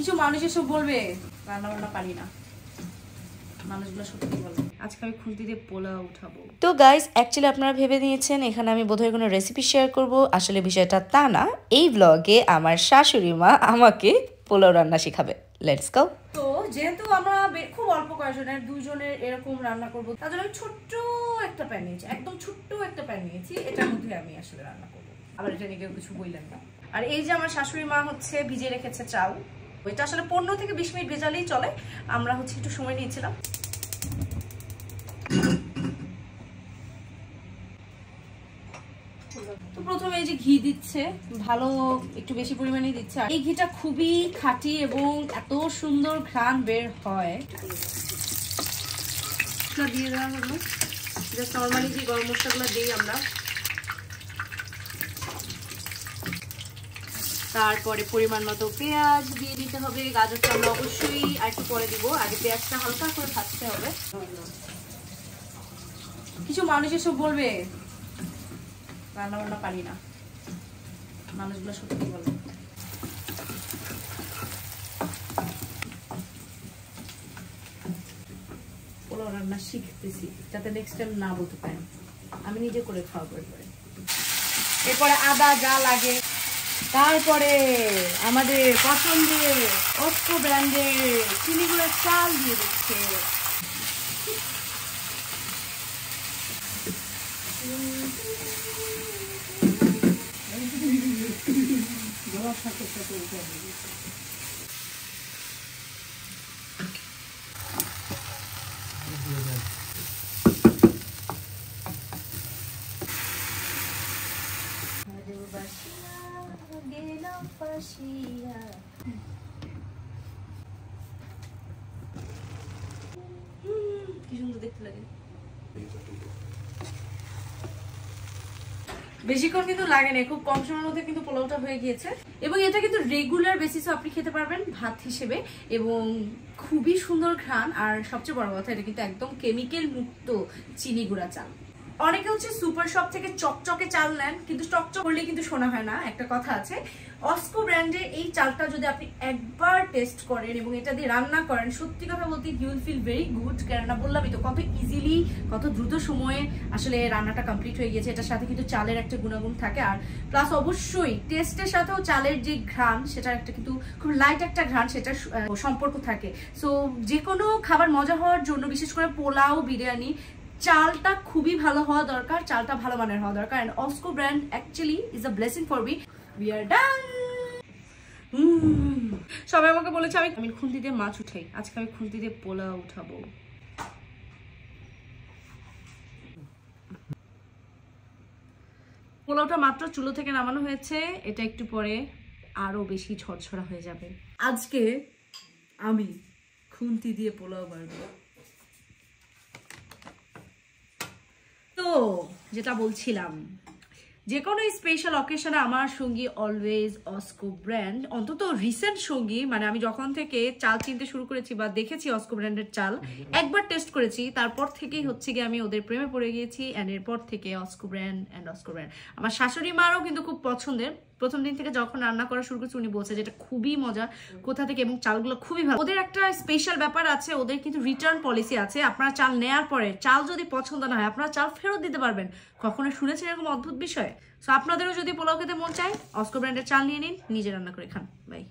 কিছু মানুষ এসব বলবে রান্না বান্না পারি না, মানুষগুলো সত্যি বলে। আজকে আমি খুন্তি দিয়ে পোলাও উঠাবো। তো গাইস, অ্যাকচুয়ালি আপনারা ভেবে নিয়েছেন এখানে আমি বোধহয় কোনো রেসিপি শেয়ার করব। আসলে বিষয়টা তা না। এই ব্লগে আমার শাশুড়ি মা আমাকে পোলাও রান্না শেখাবে। Let's go. তো যেহেতু আমরা খুব অল্প কয়েকজনের, দুজনের এরকম রান্না করবো, তার জন্য আমি ছোট্ট একটা প্যান নিয়েছি, একদম ছোট্ট একটা প্যান নিয়েছি। এটার মধ্যে আমি আসলে রান্না করবো। আবার এটা নিয়ে কেউ কিছু বললেন না। আর এই যে আমার শাশুড়ি মা হচ্ছে ভিজিয়ে রেখেছে চাল। এটা আসলে 15 থেকে 20 মিনিট ভেজালেই চলে। আমরা হচ্ছে একটু সময় নিয়েছিলাম। তো প্রথমে এই যে ঘি দিচ্ছে, ভালো একটু বেশি পরিমাণে দিচ্ছে। এই ঘিটা খুবই খাঁটি এবং এত সুন্দর ঘ্রাণ বের হয়। দিয়ে দেওয়া হলো জাস্ট নরমালি যে গরম মশলাগুলো দিই আমরা। তারপরে পরিমাণ মতো পেঁয়াজ দিয়ে দিতে হবে। গাজরটা আমরা অবশ্যই আর একটু পরে দিব, আগে পেঁয়াজটা হালকা করে ভাজতে হবে। কিছু মানুষ এসব বলবে রান্না বান্না পারি না, মানুষগুলো সত্যি বলে। পোলাও রান্না শিখতেছি যাতে নেক্সট টাইম না বলতে পারেন, আমি নিজে করে খাওয়াবো। এরপরে আদা যা লাগে, তারপরে আমাদের পছন্দের অস্কো ব্র্যান্ডের চিনি গুঁড়ার চাল দিয়ে দিচ্ছে। কি সুন্দর দেখতে লাগে। বেশিক্ষণ কিন্তু লাগে না, খুব কম সময়ের মধ্যে কিন্তু পোলাওটা হয়ে গিয়েছে। এবং এটা কিন্তু রেগুলার বেসিসে আপনি খেতে পারবেন ভাত হিসেবে, এবং খুবই সুন্দর ঘ্রাণ। আর সবচেয়ে বড় কথা, এটা কিন্তু একদম কেমিক্যাল মুক্ত চিনি গুঁড়া চাল। অনেকে হচ্ছে সুপার শপ থেকে চকচকে চাল নেন, কিন্তু চকচক করলে কিন্তু শোনা হয় না। একটা কথা আছে, অস্কো ব্র্যান্ডের এই চালটা যদি আপনি একবার টেস্ট করেন এবং এটা দিয়ে রান্না করেন, সত্যি কথা বলতে you will feel very good. কেননা বললামই তো কত ইজিলি, কত দ্রুত সময়ে আসলে রান্নাটা কমপ্লিট হয়ে গেছে। এটার সাথে কিন্তু চালের একটা গুণাগুণ থাকে, আর প্লাস অবশ্যই টেস্টের সাথেও চালের যে ঘ্রাণ, সেটার একটা কিন্তু খুব লাইট একটা ঘ্রাণ, সেটা সম্পর্ক থাকে। সো যে কোনো খাবার মজা হওয়ার জন্য, বিশেষ করে পোলাও, বিরিয়ানি, চালটা খুবই ভালো হওয়া দরকার, চালটা ভালো মানের হওয়া দরকার। And Osko brand actually is a blessing for me. We are done. সবাই আমাকে বলেছে আমি খুন্তি দিয়ে মাছ উঠাই, আজকে আমি খুন্তি দিয়ে পোলাও উঠাবো। পোলাওটা মাত্র চুলো থেকে নামানো হয়েছে, এটা একটু পরে আরো বেশি ঝরঝরা হয়ে যাবে। আজকে আমি খুন্তি দিয়ে পোলাও বানাবো। তো যেটা বলছিলাম, যে কোনো স্পেশাল অকেশনে আমার সঙ্গী অলওয়েজ অস্কো ব্র্যান্ড। অন্তত রিসেন্ট সঙ্গী, মানে আমি যখন থেকে চাল চিনতে শুরু করেছি বা দেখেছি অস্কো ব্র্যান্ডের চাল, একবার টেস্ট করেছি, তারপর থেকেই হচ্ছে গিয়ে আমি ওদের প্রেমে পড়ে গিয়েছি। অ্যান্ড এরপর থেকে Osco brand and Osco brand আমার শাশুড়ি মারও কিন্তু খুব পছন্দের। প্রথম দিন থেকে যখন রান্না করা শুরু করছে, উনি বলছে যেটা খুবই মজা, কোথা থেকে, এবং চালগুলো খুবই ভালো। ওদের একটা স্পেশাল ব্যাপার আছে, ওদের কিন্তু রিটার্ন পলিসি আছে। আপনারা চাল নেওয়ার পরে চাল যদি পছন্দ না হয়, আপনারা চাল ফেরত দিতে পারবেন। কখনো শুনেছেন এরকম অদ্ভুত বিষয়? সো আপনাদেরও যদি পোলাও খেতে মন চায়, অস্কো ব্র্যান্ডের চাল নিয়ে নিন, নিজে রান্না করে খান। বাই।